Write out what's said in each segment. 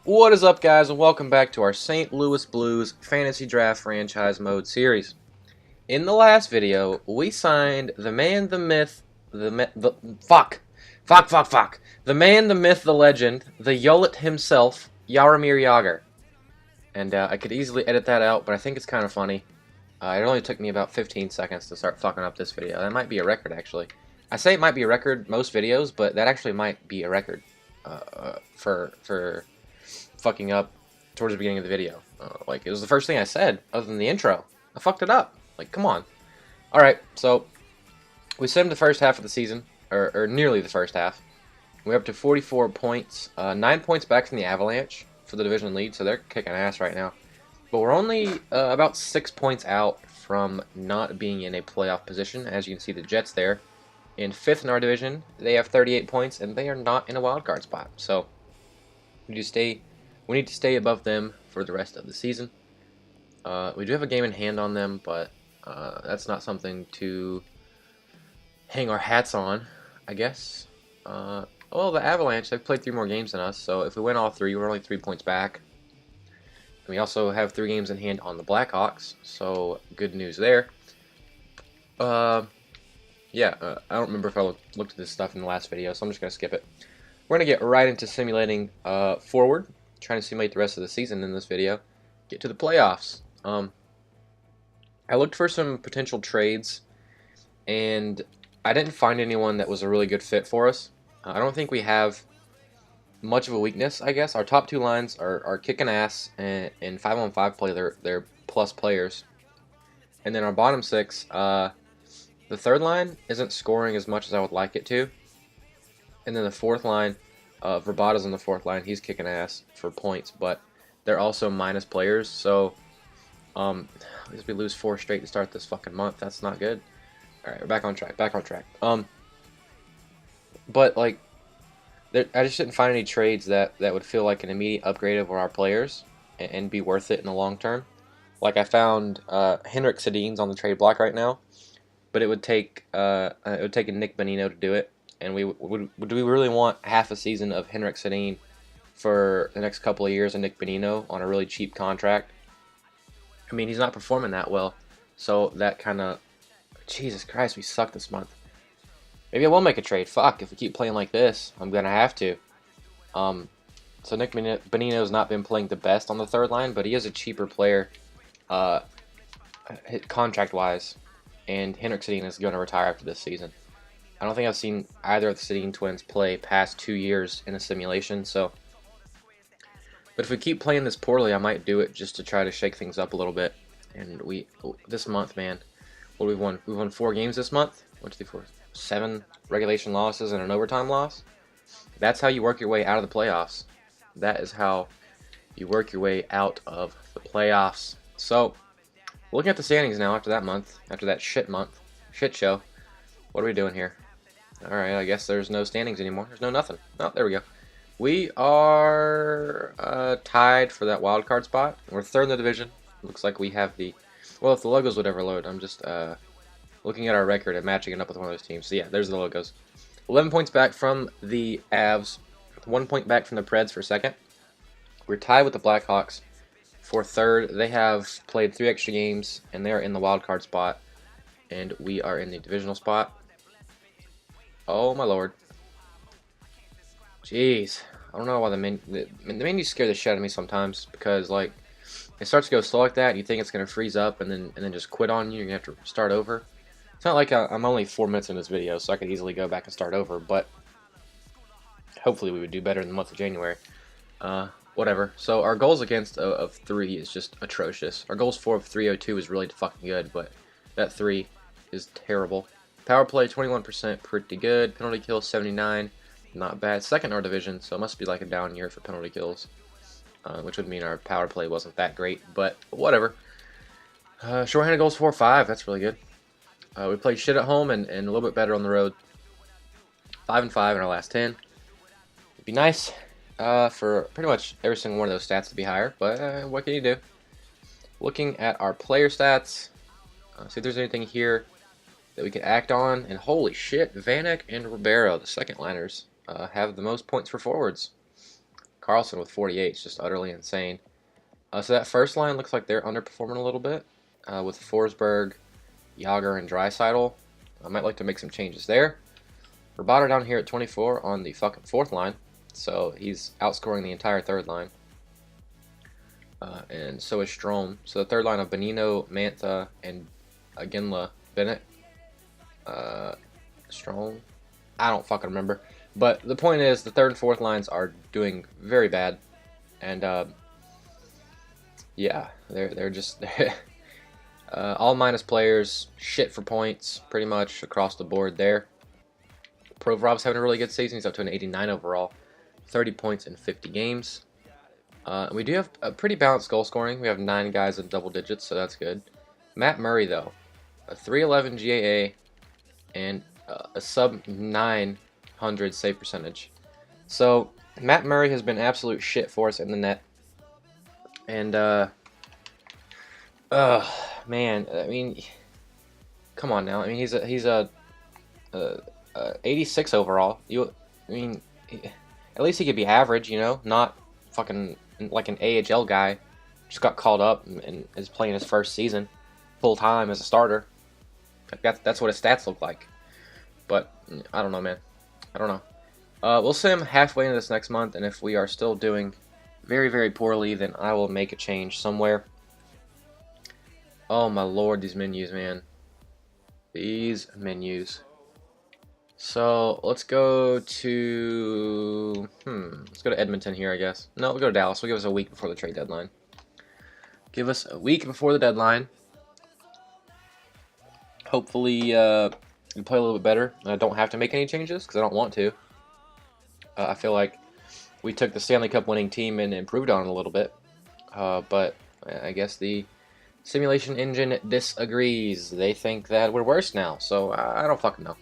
What is up, guys, and welcome back to our St. Louis Blues Fantasy Draft Franchise Mode series. In the last video, we signed the man, the myth, the man, the myth, the legend, the Yolet himself, Jaromir Jagr. And I could easily edit that out, but I think it's kind of funny. It only took me about 15 seconds to start fucking up this video. That might be a record, actually. I say it might be a record most videos, but that actually might be a record for fucking up towards the beginning of the video. Like, it was the first thing I said, other than the intro. I fucked it up. Like, come on. Alright, so we simmed the first half of the season, or nearly the first half. We're up to 44 points, 9 points back from the Avalanche for the division lead, so they're kicking ass right now. But we're only about 6 points out from not being in a playoff position. As you can see, the Jets there in 5th in our division. They have 38 points, and they are not in a wild card spot. So we need to stay above them for the rest of the season. We do have a game in hand on them, but that's not something to hang our hats on, I guess. Well, the Avalanche, they've played 3 more games than us, so if we win all 3, we're only 3 points back. We also have 3 games in hand on the Blackhawks, so good news there. I don't remember if I looked at this stuff in the last video, so I'm just going to skip it. We're going to get right into simulating forward, trying to simulate the rest of the season in this video, get to the playoffs. I looked for some potential trades, and I didn't find anyone that was a really good fit for us. I don't think we have much of a weakness, I guess. Our top 2 lines are kicking ass, and in 5-on-5 play, they're plus players. And then our bottom 6, the 3rd line isn't scoring as much as I would like it to. And then the 4th line, Verbata's on the 4th line. He's kicking ass for points, but they're also minus players. So, if we lose 4 straight to start this fucking month, that's not good. All right, we're back on track. But like, I just didn't find any trades that would feel like an immediate upgrade of our players and be worth it in the long term. Like, I found Henrik Sedin's on the trade block right now, but it would take a Nick Bonino to do it. And do we really want half a season of Henrik Sedin for the next couple of years and Nick Bonino on a really cheap contract? I mean, he's not performing that well, so that kind of... Jesus Christ, we suck this month. Maybe I will make a trade. Fuck, if we keep playing like this, I'm going to have to. So Nick Bonino's not been playing the best on the 3rd line, but he is a cheaper player contract-wise, and Henrik Sedin is going to retire after this season. I don't think I've seen either of the Sedin twins play past 2 years in a simulation, so... But if we keep playing this poorly, I might do it just to try to shake things up a little bit. And this month, man, what we've won? We've won 4 games this month. 1, 2, 3, 4, 7 regulation losses and an overtime loss. That's how you work your way out of the playoffs. That is how you work your way out of the playoffs. So, looking at the standings now after that month, after that shit show, what are we doing here? Alright, I guess there's no standings anymore. There's no nothing. Oh, there we go. We are tied for that wild card spot. We're 3rd in the division. Looks like we have the... Well, if the logos would ever load, I'm just looking at our record and matching it up with one of those teams. So yeah, there's the logos. 11 points back from the Avs. 1 point back from the Preds for 2nd. We're tied with the Blackhawks for 3rd. They have played 3 extra games, and they are in the wild card spot. And we are in the divisional spot. Oh my lord. Jeez. I don't know why the menus scare the shit out of me sometimes, because like it starts to go slow like that, and you think it's gonna freeze up and then just quit on you. You're gonna have to start over. It's not like I'm only 4 minutes in this video, so I could easily go back and start over, but hopefully we would do better in the month of January. Whatever. So our goals against of 3 is just atrocious. Our goals for of 302 is really fucking good, but that 3 is terrible. Power play 21%, pretty good. Penalty kill 79, not bad. 2nd in our division, so it must be like a down year for penalty kills, which would mean our power play wasn't that great, but whatever. Shorthanded goals 4-5, that's really good. We played shit at home and a little bit better on the road. 5-5 in our last 10. It'd be nice for pretty much every single one of those stats to be higher, but what can you do? Looking at our player stats, see if there's anything here that we could act on, and holy shit, Vanek and Ribeiro, the 2nd liners, have the most points for forwards. Carlson with 48 is just utterly insane. So that first line looks like they're underperforming a little bit with Forsberg, Yager, and Draisaitl. I might like to make some changes there. Rabada down here at 24 on the fucking fourth line, so he's outscoring the entire third line. And so is Strome. So the third line of Bonino, Mantha, and Ginla, Bennett. Strome? I don't fucking remember. But the point is, the third and fourth lines are doing very bad. And, yeah, they're just all minus players, shit for points, pretty much across the board there. Provorov's having a really good season. He's up to an 89 overall, 30 points in 50 games. We do have a pretty balanced goal scoring. We have 9 guys in double digits, so that's good. Matt Murray, though, a 311 GAA and a sub 900 save percentage. So Matt Murray has been absolute shit for us in the net. And man, I mean, come on now. I mean, he's a 86 overall. I mean, at least he could be average, you know, not fucking like an AHL guy. Just got called up and is playing his first season full time as a starter. That's what his stats look like. But I don't know, man. I don't know. We'll see him halfway into this next month, and if we are still doing very, very poorly, then I will make a change somewhere. Oh my lord, these menus, man. These menus. So let's go to Edmonton here, I guess. No, we'll go to Dallas. We'll give us a week before the trade deadline. Give us a week before the deadline. Hopefully, we play a little bit better. And I don't have to make any changes because I don't want to. I feel like we took the Stanley Cup winning team and improved on it a little bit. But I guess the simulation engine disagrees. They think that we're worse now. So I don't fucking know.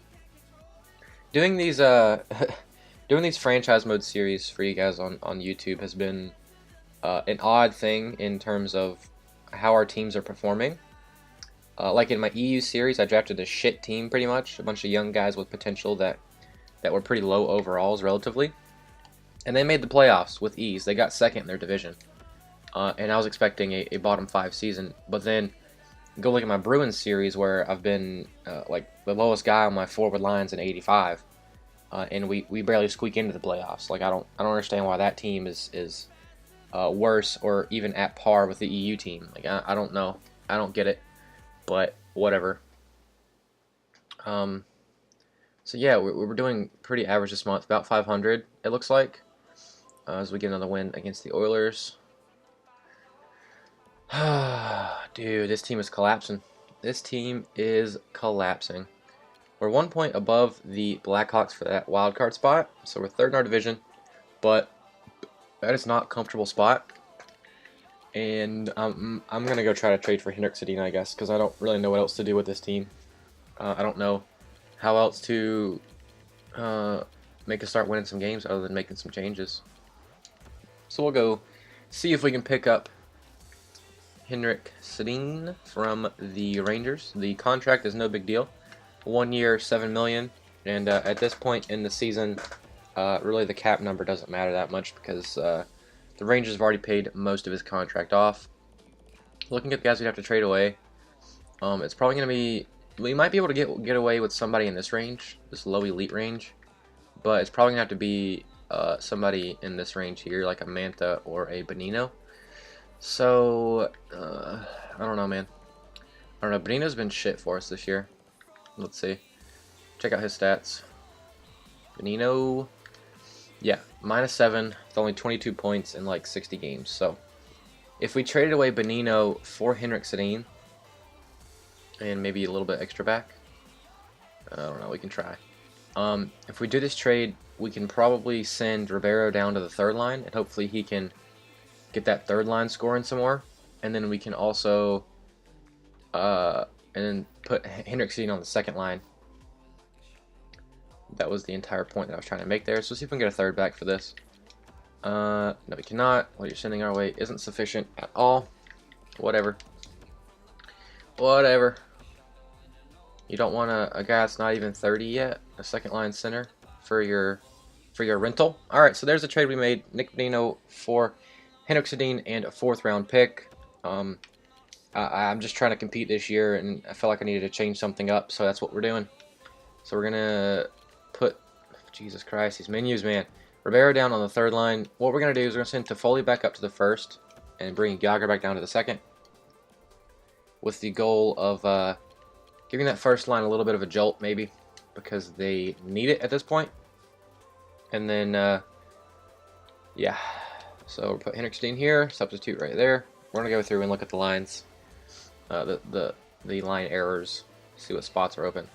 Doing these doing these franchise mode series for you guys on YouTube has been an odd thing in terms of how our teams are performing. Like in my EU series, I drafted a shit team pretty much, a bunch of young guys with potential that were pretty low overalls relatively, and they made the playoffs with ease. They got second in their division, and I was expecting a bottom 5 season. But then go look at my Bruins series where I've been like the lowest guy on my forward lines in 85, and we barely squeak into the playoffs. Like I don't understand why that team is worse or even at par with the EU team. Like I don't know, I don't get it. But whatever. So yeah, we're doing pretty average this month, about 500 it looks like, as we get another win against the Oilers. Dude, this team is collapsing. This team is collapsing. We're 1 point above the Blackhawks for that wild card spot, so we're third in our division, but that is not a comfortable spot. And I'm going to go try to trade for Henrik Sedina, I guess, because I don't really know what else to do with this team. I don't know how else to make us start winning some games other than making some changes. So we'll go see if we can pick up Henrik Sedin from the Rangers. The contract is no big deal. 1 year, $7 million. And at this point in the season, really the cap number doesn't matter that much because the Rangers have already paid most of his contract off. Looking at the guys we'd have to trade away, it's probably going to be... We might be able to get away with somebody in this range, this low elite range, but it's probably going to have to be somebody in this range here, like a Mantha or a Bonino. So, I don't know, man. I don't know. Bonino's been shit for us this year. Let's see. Check out his stats. Bonino... Yeah, -7 with only 22 points in like 60 games. So, if we traded away Bonino for Henrik Sedin and maybe a little bit extra back, I don't know, we can try. If we do this trade, we can probably send Ribeiro down to the third line, and hopefully he can get that third line scoring some more. And then we can also and then put Henrik Sedin on the second line. That was the entire point that I was trying to make there. So let's see if we can get a third back for this. No, we cannot. What you're sending our way isn't sufficient at all. Whatever. Whatever. You don't want a guy that's not even 30 yet, a second line center for your for your rental. All right, so there's the trade we made. Nick Bonino for Henrik Sedin and a 4th round pick. I'm just trying to compete this year, and I felt like I needed to change something up, so that's what we're doing. So we're gonna put, Jesus Christ, these menus, man. Rivera down on the 3rd line. What we're gonna do is we're gonna send Toffoli back up to the 1st and bring Yager back down to the 2nd, with the goal of giving that 1st line a little bit of a jolt, maybe, because they need it at this point. And then, yeah. So we'll put Henrik Sedin here, substitute right there. We're gonna go through and look at the lines, the line errors, see what spots are open.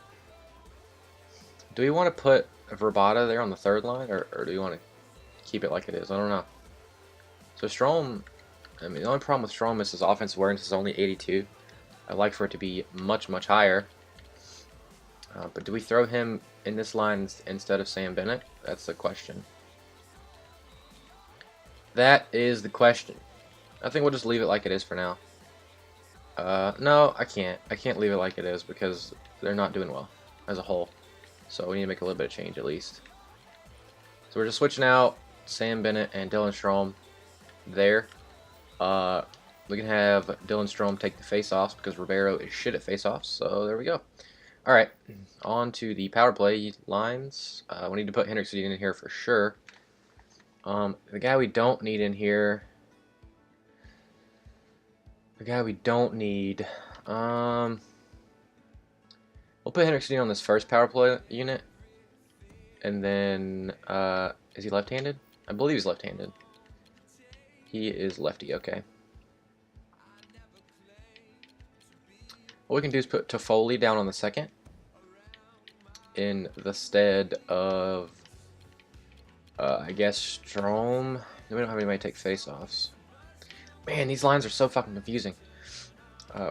Do we want to put Verbata there on the 3rd line, or do we want to keep it like it is? I don't know. So Strome, I mean, the only problem with Strome is his offensive awareness is only 82. I'd like for it to be much, much higher. But do we throw him in this line instead of Sam Bennett? That's the question. That is the question. I think we'll just leave it like it is for now. No, I can't. I can't leave it like it is because they're not doing well as a whole. So we need to make a little bit of change at least. So we're just switching out Sam Bennett and Dylan Strome there. We can have Dylan Strome take the face-offs because Ribeiro is shit at face-offs. So there we go. All right, on to the power play lines. We need to put Henrik Sedin in here for sure. The guy we don't need in here. We'll put Henrik Sedin on this first power play unit. And then, is he left-handed? I believe he's left-handed. He is lefty, okay. What we can do is put Toffoli down on the 2nd in the stead of, I guess, Strome. We don't have anybody take face-offs. Man, these lines are so fucking confusing.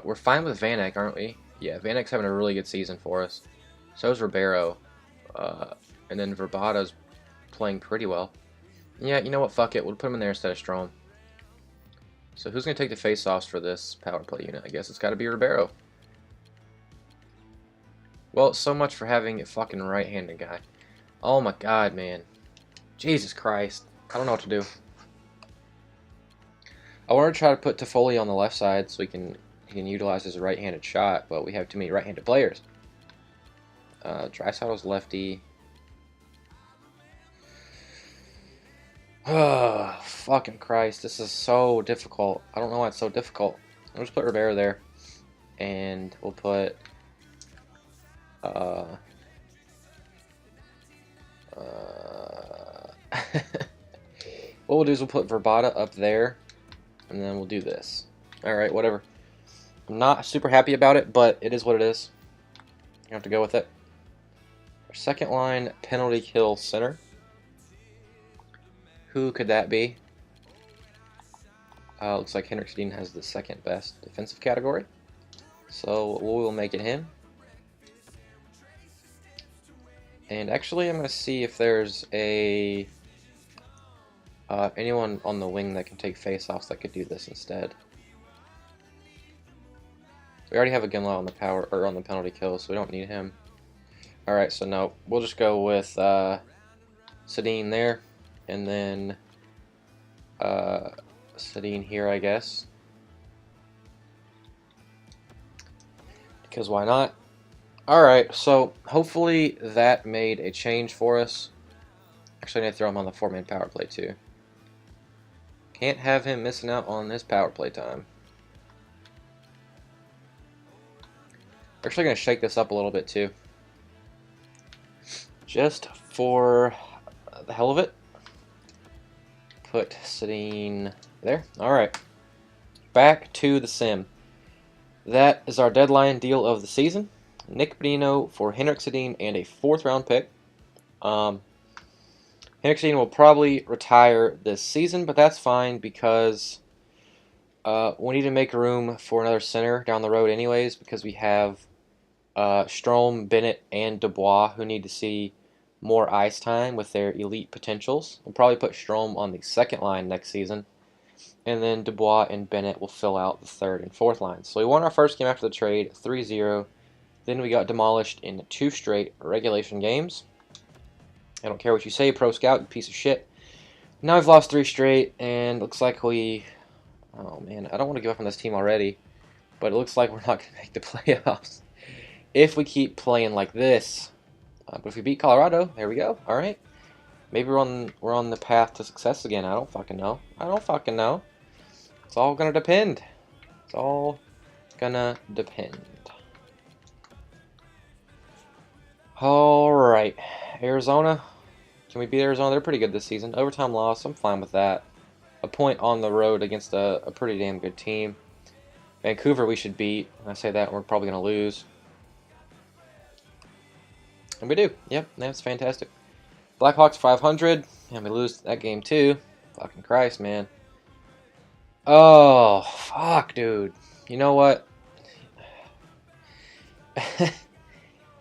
We're fine with Van Eyck, aren't we? Yeah, Van Eyck's having a really good season for us. So is Ribeiro. And then Verbata's playing pretty well. Yeah, you know what? Fuck it. We'll put him in there instead of Strome. So who's going to take the face-offs for this power play unit? I guess it's got to be Ribeiro. Well, so much for having a fucking right-handed guy. Oh my god, man. Jesus Christ. I don't know what to do. I want to try to put Toffoli on the left side so he can utilize his right-handed shot, but we have too many right-handed players. Draisaitl's lefty. Oh, fucking Christ. This is so difficult. I don't know why it's so difficult. I'll just put Ribeiro there. And we'll put... what we'll do is we'll put Verbata up there. And then we'll do this. Alright, whatever. I'm not super happy about it, but it is what it is. You have to go with it. Our 2nd line, penalty kill center. Who could that be? Looks like Henrik Sedin has the 2nd best defensive category. So we'll make it him. And actually, I'm going to see if there's a anyone on the wing that can take face-offs that could do this instead. We already have a Gunlaw on the power or on the penalty kill, so we don't need him. All right, so no, we'll just go with Sedin there, and then Sedin here, I guess, because why not? All right, so hopefully that made a change for us. Actually, I need to throw him on the 4-man power play too. Can't have him missing out on this power play time. We're actually going to shake this up a little bit too. Just for the hell of it. Put Sedin there. Alright. Back to the sim. That is our deadline deal of the season. Nick Bonino for Henrik Sedin and a 4th round pick. Henrik Sedin will probably retire this season, but that's fine because we need to make room for another center down the road anyways, because we have Strome, Bennett, and Dubois who need to see more ice time with their elite potentials. We'll probably put Strome on the 2nd line next season, and then Dubois and Bennett will fill out the 3rd and 4th lines. So we won our first game after the trade, 3-0. Then we got demolished in 2 straight regulation games. I don't care what you say, Pro Scout, you piece of shit. Now we've lost 3 straight, and looks like we... Oh, man, I don't want to give up on this team already, but it looks like we're not going to make the playoffs if we keep playing like this. But if we beat Colorado, there we go. All right. Maybe we're on the path to success again. I don't fucking know. I don't fucking know. It's all going to depend. It's all going to depend. All right. Arizona. Can we beat Arizona? They're pretty good this season. Overtime loss. I'm fine with that. A point on the road against a pretty damn good team. Vancouver we should beat. I say that, we're probably going to lose. And we do. Yep, that's fantastic. Blackhawks 500. And we lose that game too. Fucking Christ, man. Oh, fuck, dude. You know what?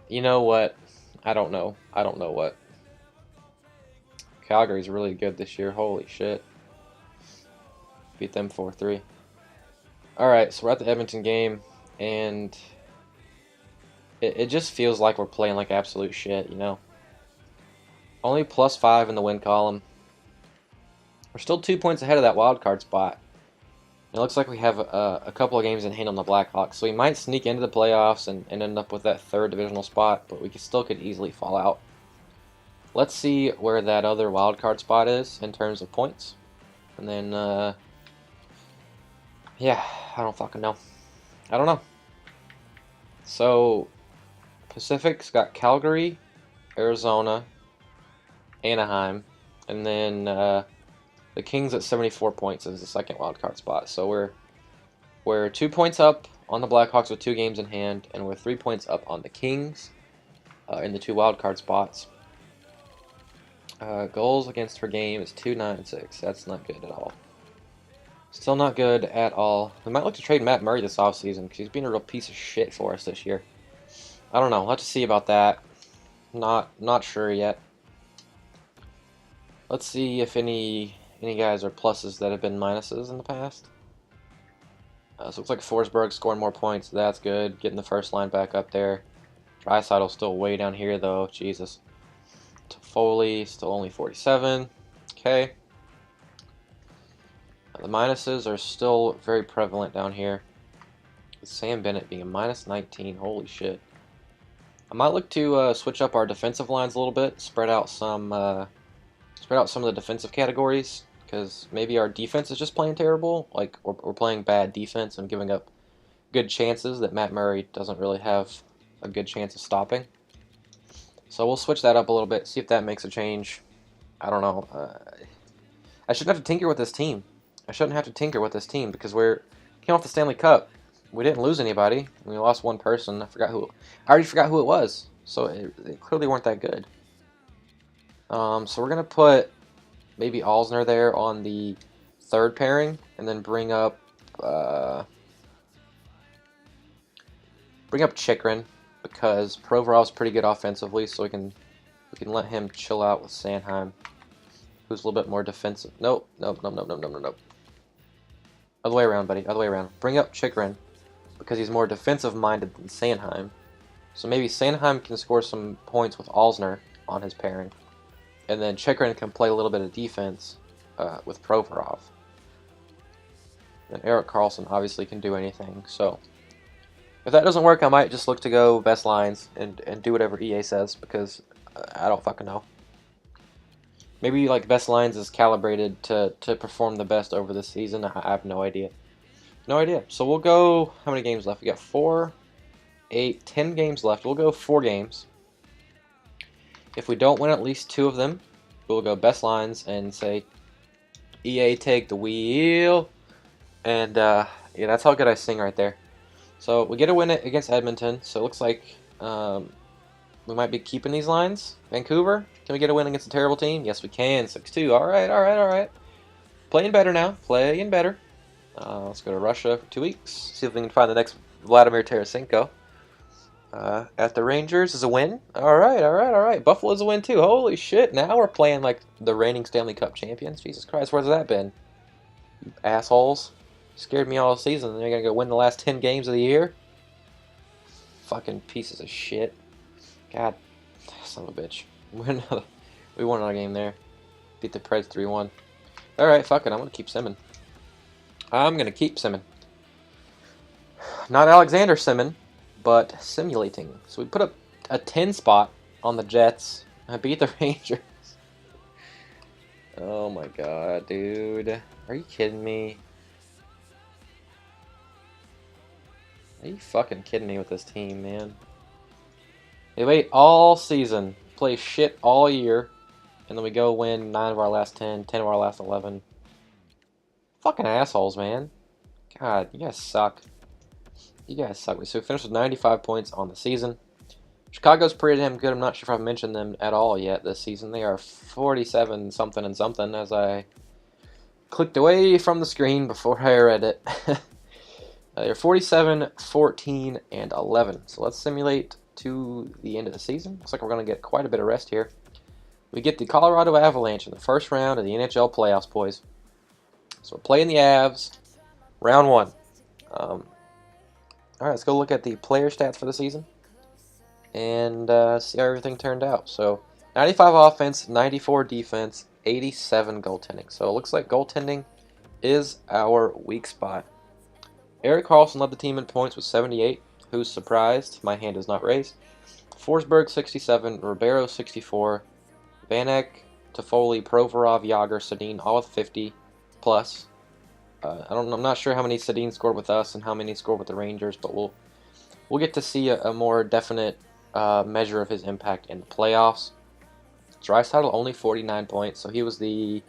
You know what? I don't know. I don't know what. Calgary's really good this year. Holy shit. Beat them 4-3. Alright, so we're at the Edmonton game, and it just feels like we're playing like absolute shit, you know? Only +5 in the win column. We're still 2 points ahead of that wild card spot. It looks like we have a couple of games in hand on the Blackhawks, so we might sneak into the playoffs and end up with that 3rd divisional spot, but we still could easily fall out. Let's see where that other wild card spot is in terms of points. And then, yeah, I don't fucking know. I don't know. So, Pacific's got Calgary, Arizona, Anaheim, and then the Kings at 74 points is the 2nd wildcard spot. So we're 2 points up on the Blackhawks with 2 games in hand, and we're 3 points up on the Kings in the 2 wildcard spots. Goals against per game is 2.96. That's not good at all. Still not good at all. We might look to trade Matt Murray this offseason because he's been a real piece of shit for us this year. I don't know. We'll have to see about that. Not sure yet. Let's see if any guys are pluses that have been minuses in the past. So it looks like Forsberg scoring more points. That's good. Getting the first line back up there. Draisaitl's still way down here though. Jesus. Foley still only 47. Okay. The minuses are still very prevalent down here. With Sam Bennett being a -19. Holy shit. I might look to switch up our defensive lines a little bit. Spread out some of the defensive categories. Because maybe our defense is just playing terrible. Like, we're playing bad defense and giving up good chances that Matt Murray doesn't really have a good chance of stopping. So we'll switch that up a little bit. See if that makes a change. I don't know. I shouldn't have to tinker with this team. Because we came off the Stanley Cup. We didn't lose anybody. We lost one person. I already forgot who it was. So they clearly weren't that good. So we're gonna put maybe Alzner there on the 3rd pairing, and then bring up Chychrun because Provorov's pretty good offensively, so we can let him chill out with Sanheim, who's a little bit more defensive. Nope. Other way around, buddy. Other way around. Bring up Chychrun because he's more defensive-minded than Sanheim. So maybe Sanheim can score some points with Alzner on his pairing. And then Chychrun can play a little bit of defense with Provorov. And Erik Karlsson obviously can do anything. So if that doesn't work, I might just look to go best lines and do whatever EA says because I don't fucking know. Maybe like best lines is calibrated to perform the best over the season. I have no idea. No idea. So we'll go, how many games left? We got 4, 8, 10 games left. We'll go 4 games. If we don't win at least 2 of them, we'll go best lines and say, EA take the wheel. And yeah, that's how good I sing right there. So we get a win against Edmonton. So it looks like we might be keeping these lines. Vancouver, can we get a win against a terrible team? Yes, we can. 6-2. All right. Playing better now. Playing better. Let's go to Russia for 2 weeks. See if we can find the next Vladimir Tarasenko. At the Rangers is a win. All right. Buffalo's a win too. Holy shit! Now we're playing like the reigning Stanley Cup champions. Jesus Christ, where's that been? You assholes! Scared me all season. They're gonna go win the last 10 games of the year. Fucking pieces of shit. God, son of a bitch. We We won our game there. Beat the Preds 3-1. Alright, fuck it. I'm going to keep simming. I'm going to keep simming. Not Alexander simming, but simulating. So we put up a 10 spot on the Jets. I beat the Rangers. Oh my god, dude. Are you kidding me? Are you fucking kidding me with this team, man? They wait all season, play shit all year, and then we go win 9 of our last 10, 10 of our last 11. Fucking assholes, man. God, you guys suck. You guys suck. So we finished with 95 points on the season. Chicago's pretty damn good. I'm not sure if I've mentioned them at all yet this season. They are 47 something and something as I clicked away from the screen before I read it. They're 47, 14, and 11. So let's simulate to the end of the season. Looks like we're going to get quite a bit of rest here. We get the Colorado Avalanche in the first round of the NHL playoffs, boys. So we're playing the Avs, round 1. Alright, let's go look at the player stats for the season and see how everything turned out. So 95 offense, 94 defense, 87 goaltending. So it looks like goaltending is our weak spot. Erik Karlsson led the team in points with 78. Who's surprised? My hand is not raised. Forsberg 67, Ribeiro 64, Vanek, Toffoli, Provorov, Yager, Sedin all with 50 plus. I'm not sure how many Sedin scored with us and how many scored with the Rangers, but we'll get to see a more definite measure of his impact in the playoffs. Draisaitl only 49 points, so he was the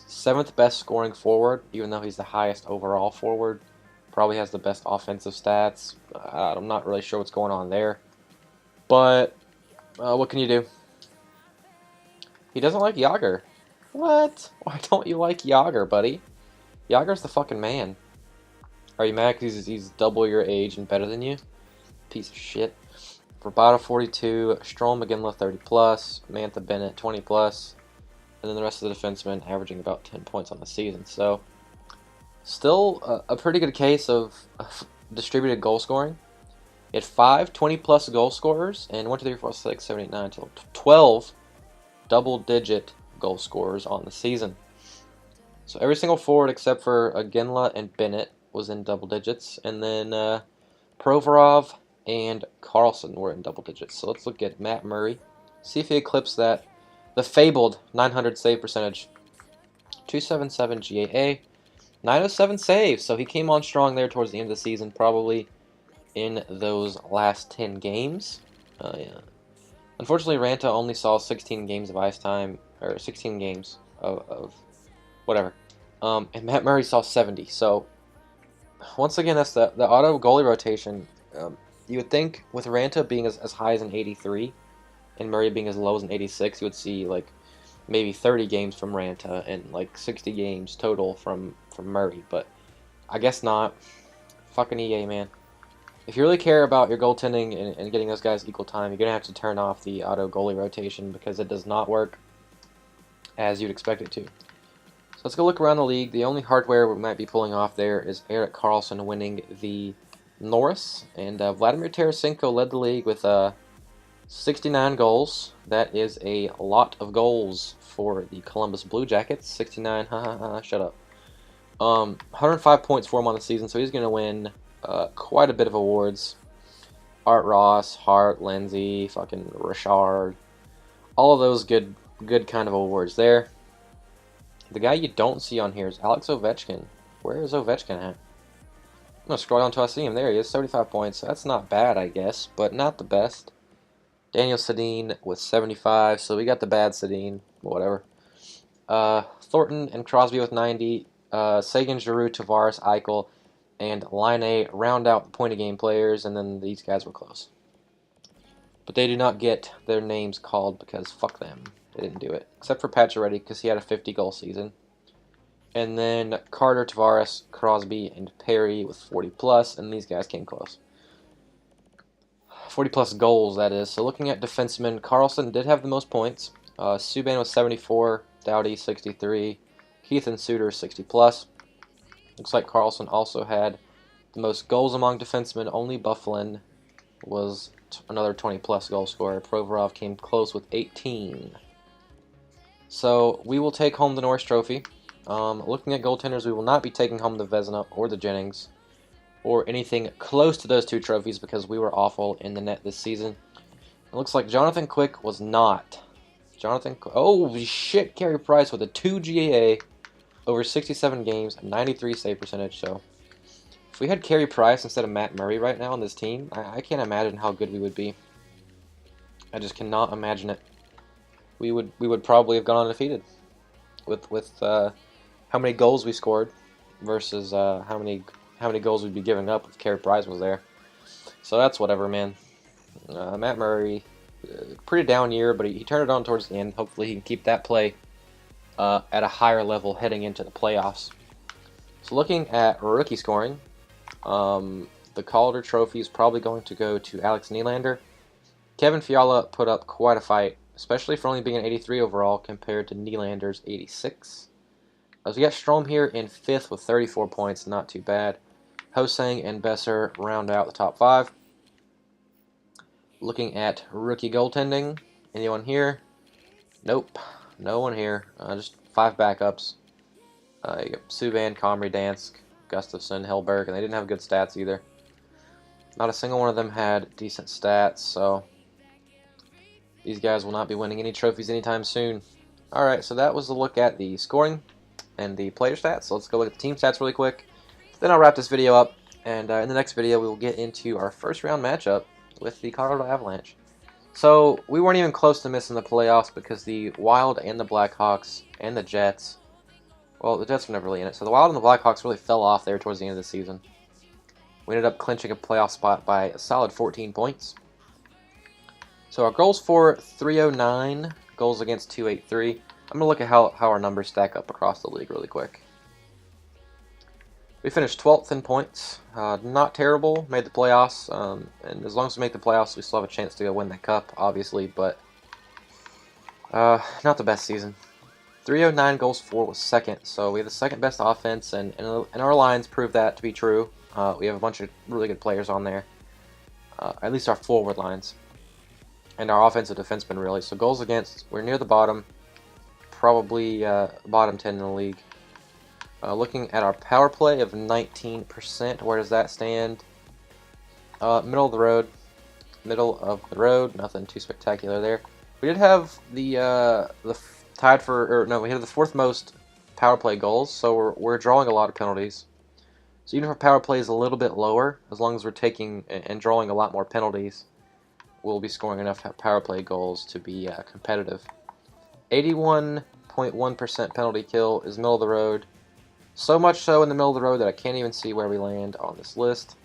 7th best scoring forward, even though he's the highest overall forward. Probably has the best offensive stats. I'm not really sure what's going on there. But what can you do? He doesn't like Yager. What? Why don't you like Yager, buddy? Yager's the fucking man. Are you mad because he's double your age and better than you? Piece of shit. Roboto 42, Stroll McGinley 30 plus, Mantha Bennett 20 plus, and then the rest of the defensemen averaging about 10 points on the season. So, still a pretty good case of distributed goal scoring. He had 5 20-plus goal scorers, and 1, 2, 3, 4, 6, 7, 8, 9, 12 double-digit goal scorers on the season. So every single forward except for Ginla and Bennett was in double digits, and then Provorov and Karlsson were in double digits. So let's look at Matt Murray, see if he eclipsed that, the fabled 900 save percentage, 277 GAA, 907 saves. So he came on strong there towards the end of the season, probably in those last 10 games. Yeah. Unfortunately, Ranta only saw 16 games of ice time, or 16 games of whatever. And Matt Murray saw 70. So, once again, that's the auto goalie rotation. You would think with Ranta being as high as an 83 and Murray being as low as an 86, you would see like maybe 30 games from Ranta and like 60 games total from Murray. But I guess not. Fucking EA, man. If you really care about your goaltending and getting those guys equal time, you're going to have to turn off the auto goalie rotation because it does not work as you'd expect it to. So let's go look around the league. The only hardware we might be pulling off there is Erik Karlsson winning the Norris, and Vladimir Tarasenko led the league with 69 goals. That is a lot of goals for the Columbus Blue Jackets. 69, shut up. 105 points for him on the season, so he's going to win quite a bit of awards. Art Ross, Hart, Lindsay, fucking Richard, all of those good kind of awards there. The guy you don't see on here is Alex Ovechkin. Where is Ovechkin at? I'm going to scroll down until I see him. There he is, 75 points. That's not bad, I guess, but not the best. Daniel Sedin with 75, so we got the bad Sedin, whatever. Thornton and Crosby with 90. Sagan, Giroux, Tavares, Eichel, and Line round out the point-of-game players, and then these guys were close. But they do not get their names called because fuck them. They didn't do it. Except for Pacioretty because he had a 50-goal season. And then Carter, Tavares, Crosby, and Perry with 40+, and these guys came close. 40+ goals, that is. So looking at defensemen, Karlsson did have the most points. Subban was 74, Doughty 63, Keith and Suter 60+. Looks like Karlsson also had the most goals among defensemen. Only Bufflin was another 20+ goal scorer. Provorov came close with 18. So we will take home the Norris Trophy. Looking at goaltenders, we will not be taking home the Vezina or the Jennings or anything close to those two trophies because we were awful in the net this season. It looks like Jonathan Quick was not. Oh shit, Carey Price with a 2 GAA over 67 games, 93 save percentage. So if we had Carey Price instead of Matt Murray right now on this team, I can't imagine how good we would be. I just cannot imagine it. We would probably have gone undefeated with how many goals we scored versus how many goals we'd be giving up if Carey Price was there. So that's whatever, man. Matt Murray, pretty down year, but he turned it on towards the end. Hopefully he can keep that play at a higher level heading into the playoffs. So looking at rookie scoring, the Calder Trophy is probably going to go to Alex Nylander. Kevin Fiala put up quite a fight, especially for only being an 83 overall compared to Nylander's 86. As we got Strome here in 5th with 34 points, not too bad. Hosang and Besser round out the top 5. Looking at rookie goaltending, anyone here? Nope, no one here. Just 5 backups. You got Subban, Comrie, Dansk, Gustafsson, Hellberg, and they didn't have good stats either. Not a single one of them had decent stats, so these guys will not be winning any trophies anytime soon. Alright, so that was a look at the scoring and the player stats. So let's go look at the team stats really quick. Then I'll wrap this video up, and in the next video we will get into our first round matchup with the Colorado Avalanche. So we weren't even close to missing the playoffs because the Wild and the Blackhawks and the Jets, well, the Jets were never really in it, so the Wild and the Blackhawks really fell off there towards the end of the season. We ended up clinching a playoff spot by a solid 14 points. So our goals for 309, goals against 283. I'm going to look at how our numbers stack up across the league really quick. We finished 12th in points. Not terrible. Made the playoffs. And as long as we make the playoffs, we still have a chance to go win the cup, obviously. But not the best season. 309 goals for was second. So we have the second best offense. And our lines prove that to be true. We have a bunch of really good players on there. At least our forward lines. And our offensive defensemen, really. So goals against, we're near the bottom. Probably bottom 10 in the league. Looking at our power play of 19%, where does that stand? Middle of the road. Middle of the road. Nothing too spectacular there. We did have we had the 4th most power play goals, so we're drawing a lot of penalties. So even if our power play is a little bit lower, as long as we're taking and drawing a lot more penalties, we'll be scoring enough power play goals to be competitive. 81.1% penalty kill is middle of the road. So much so in the middle of the road that I can't even see where we land on this list.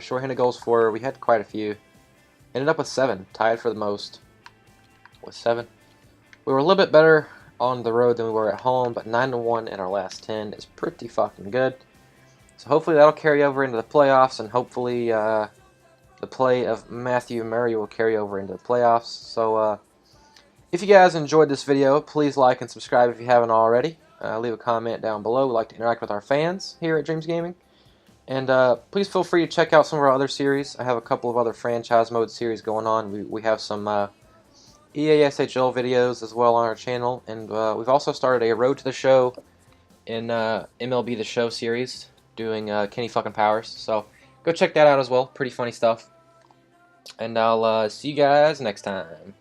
Shorthanded goals for, we had quite a few. Ended up with 7, tied for the most with 7. We were a little bit better on the road than we were at home, but 9-1 in our last 10 is pretty fucking good. So hopefully that'll carry over into the playoffs, and hopefully the play of Matthew Murray will carry over into the playoffs. So if you guys enjoyed this video, please like and subscribe if you haven't already. Leave a comment down below. We like to interact with our fans here at Dreams Gaming. And please feel free to check out some of our other series. I have a couple of other franchise mode series going on. We have some EA SHL videos as well on our channel. And we've also started a Road to the Show in MLB The Show series, doing Kenny fucking Powers. So go check that out as well. Pretty funny stuff. And I'll see you guys next time.